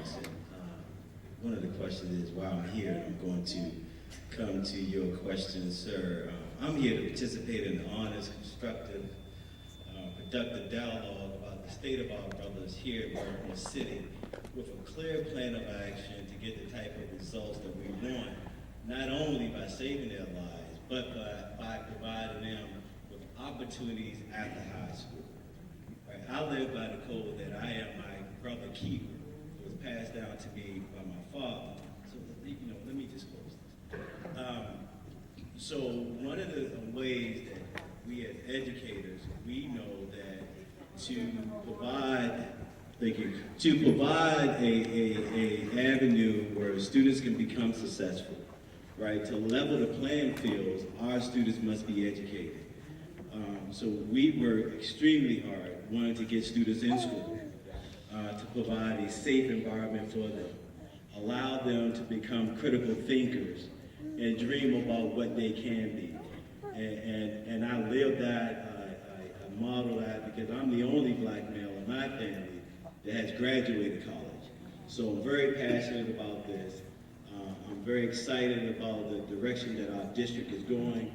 Jackson. One of the questions is why I'm here. I'm going to come to your question, sir. I'm here to participate in an honest, constructive, productive dialogue about the state of our brothers here in Baltimore City with a clear plan of action to get the type of results that we want, not only by saving their lives, but by providing them with opportunities after high school. Right? I live by the code that I am my brother keeper. It was passed down to me by my father. So, let me just close this. So one of the ways that we as educators, we know that to provide a avenue where students can become successful, right? To level the playing fields, our students must be educated. So we work extremely hard, wanting to get students in school, to provide a safe environment for them, allow them to become critical thinkers, and dream about what they can be. And I live that, I model that, because I'm the only black male in my family that has graduated college. So I'm very passionate about this. I'm very excited about the direction that our district is going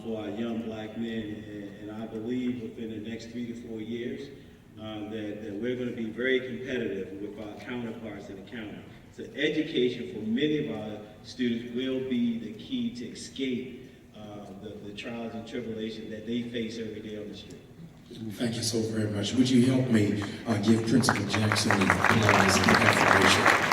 for our young black men, and I believe within the next 3 to 4 years that we're going to be very competitive with our counterparts in the county. So education for many of our students will be the key to escape the trials and tribulations that they face every day on the street. Thank you so very much. Would you help me give Principal Jackson the applause and affirmation?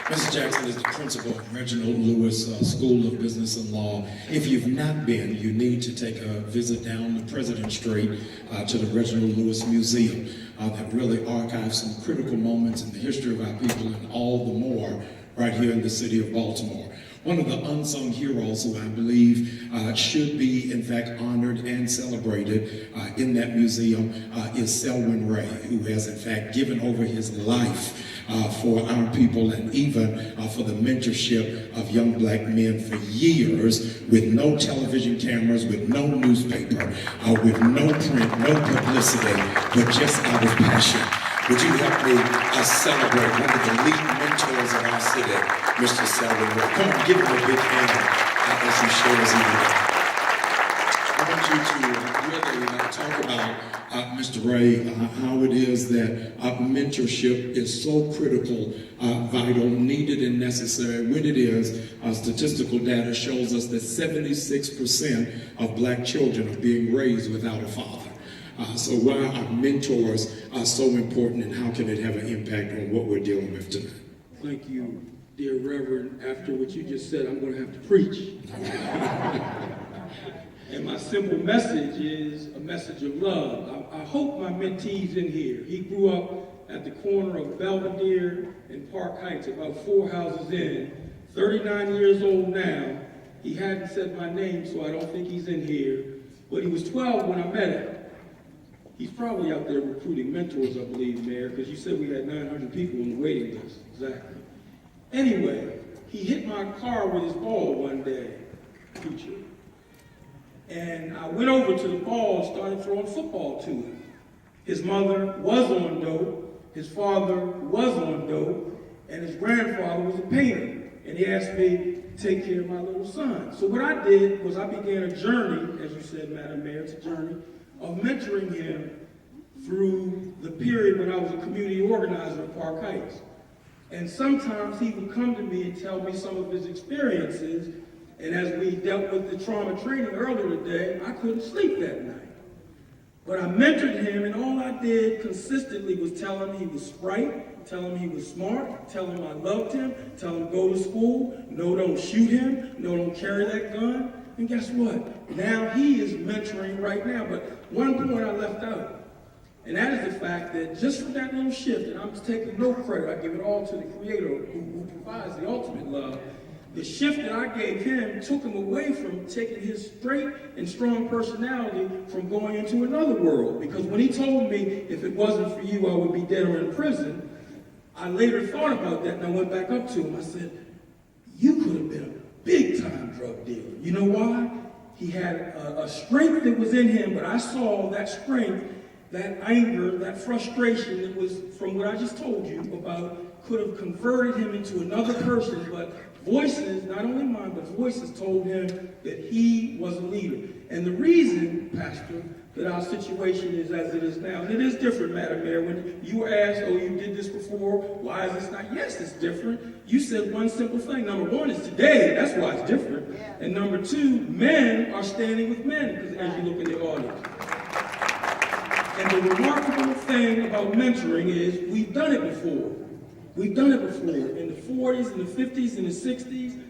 Mr. Jackson is the principal of Reginald Lewis School of Business and Law. If you've not been, you need to take a visit down the President Street to the Reginald Lewis Museum that really archives some critical moments in the history of our people, and all the more right here in the city of Baltimore. One of the unsung heroes who I believe should be, in fact, honored and celebrated in that museum is Selwyn Ray, who has, in fact, given over his life for our people, and even for the mentorship of young black men for years, with no television cameras, with no newspaper, with no print, no publicity, but just out of passion. Would you help me celebrate one of the lead mentors of our city, Mr. Selwyn Ray? Come on, give him a big hand as he shares with I want you to really talk about, Mr. Ray, how it is that mentorship is so critical, vital, needed, and necessary. When it is, statistical data shows us that 76% of black children are being raised without a father. So why are mentors so important, and how can it have an impact on what we're dealing with tonight? Thank you, dear Reverend. After what you just said, I'm going to have to preach. And my simple message is a message of love. I hope my mentee's in here. He grew up at the corner of Belvedere and Park Heights, about 4 houses in. 39 years old now. He hadn't said my name, so I don't think he's in here. But he was 12 when I met him. He's probably out there recruiting mentors, I believe, Mayor, because you said we had 900 people on the waiting list. Exactly. Anyway, he hit my car with his ball one day, preacher. And I went over to the ball and started throwing football to him. His mother was on dope, his father was on dope, and his grandfather was a painter. And he asked me to take care of my little son. So what I did was I began a journey, as you said, Madam Mayor, it's a journey, of mentoring him through the period when I was a community organizer at Park Heights. And sometimes he would come to me and tell me some of his experiences, and as we dealt with the trauma training earlier today, I couldn't sleep that night. But I mentored him, and all I did consistently was tell him he was bright, tell him he was smart, tell him I loved him, tell him go to school, no, don't shoot him, no, don't carry that gun. And guess what? Now he is mentoring right now. But one point I left out, and that is the fact that just for that little shift, and I'm taking no credit, I give it all to the Creator who provides the ultimate love. The shift that I gave him took him away from taking his straight and strong personality from going into another world. Because when he told me, if it wasn't for you, I would be dead or in prison, I later thought about that, and I went back up to him. I said, you could have been a big-time drug dealer. You know why? He had a strength that was in him, but I saw that strength that anger, that frustration that was from what I just told you about could have converted him into another person, but voices, not only mine, but voices told him that he was a leader. And the reason, Pastor, that our situation is as it is now, and it is different, Madam Mayor, when you were asked, oh, you did this before, why is this not? Yes, it's different. You said one simple thing. Number one is today, that's why it's different. And number two, men are standing with men, because as you look in the audience. And the remarkable thing about mentoring is we've done it before. We've done it before. In the 40s, in the 50s, in the 60s,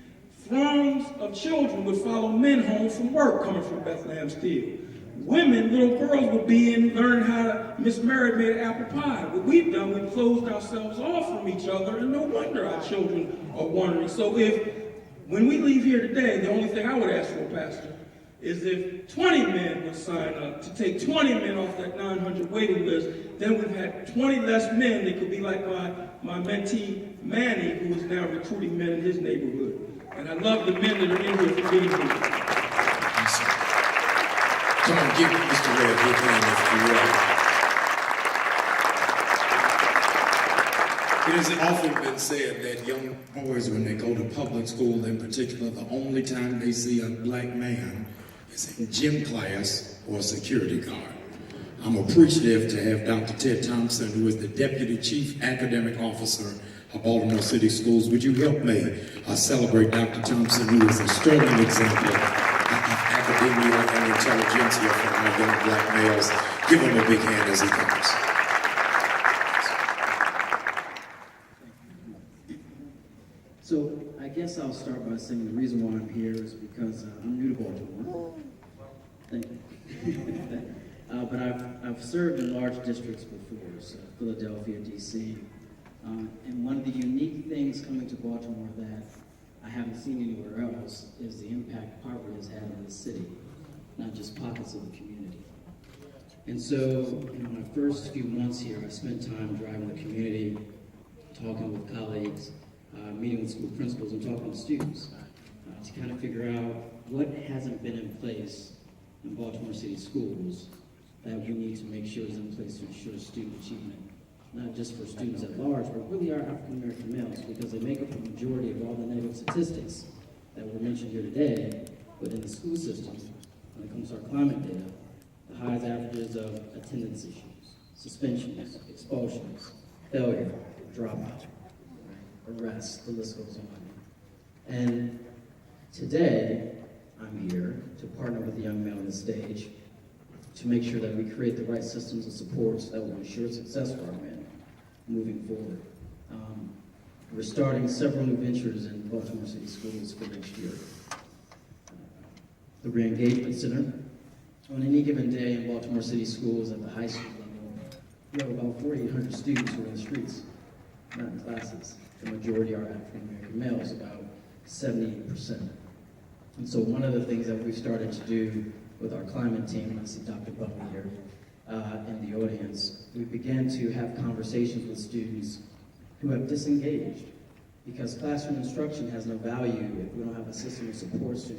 throngs of children would follow men home from work coming from Bethlehem Steel. Women, little girls would be in, learn how to, Miss Mary made apple pie. What we've done, we've closed ourselves off from each other, and no wonder our children are wondering. So when we leave here today, the only thing I would ask for, Pastor, is if 20 men would sign up to take 20 men off that 900 waiting list, then we've had 20 less men that could be like my mentee, Manny, who is now recruiting men in his neighborhood. And I love the men that are in here for being here. Yes, sir. Come on, give Mr. Ray a big hand if you will. It has often been said that young boys, when they go to public school in particular, the only time they see a black man is in gym class or a security guard. I'm appreciative to have Dr. Ted Thompson, who is the Deputy Chief Academic Officer of Baltimore City Schools. Would you help me celebrate Dr. Thompson, who is a sterling example of academia and intelligentsia for our young black males? Give him a big hand as he comes. So I guess I'll start by saying the reason why I'm here is because I'm new to Baltimore. Thank you. But I've served in large districts before, so Philadelphia, D.C. And one of the unique things coming to Baltimore that I haven't seen anywhere else is the impact poverty has had on the city, not just pockets of the community. And so, in my first few months here, I spent time driving the community, talking with colleagues, meeting with school principals, and talking to students to kind of figure out what hasn't been in place in Baltimore City schools that we need to make sure is in place to ensure student achievement, not just for students at large, but really our African American males, because they make up the majority of all the negative statistics that were mentioned here today. But in the school system, when it comes to our climate data, the highest averages of attendance issues, suspensions, expulsions, failure, dropout, arrests, the list goes on. And today, I'm here to partner with the young man on the stage to make sure that we create the right systems and supports that will ensure success for our men moving forward. We're starting several new ventures in Baltimore City Schools for next year. The Re-Engagement Center. On any given day in Baltimore City Schools at the high school level, we have about 4,800 students who are in the streets, not in classes. The majority are African American males, about 78%. And so one of the things that we've started to do with our climate team, and I see Dr. Buckley here in the audience, we began to have conversations with students who have disengaged because classroom instruction has no value if we don't have a system of supports to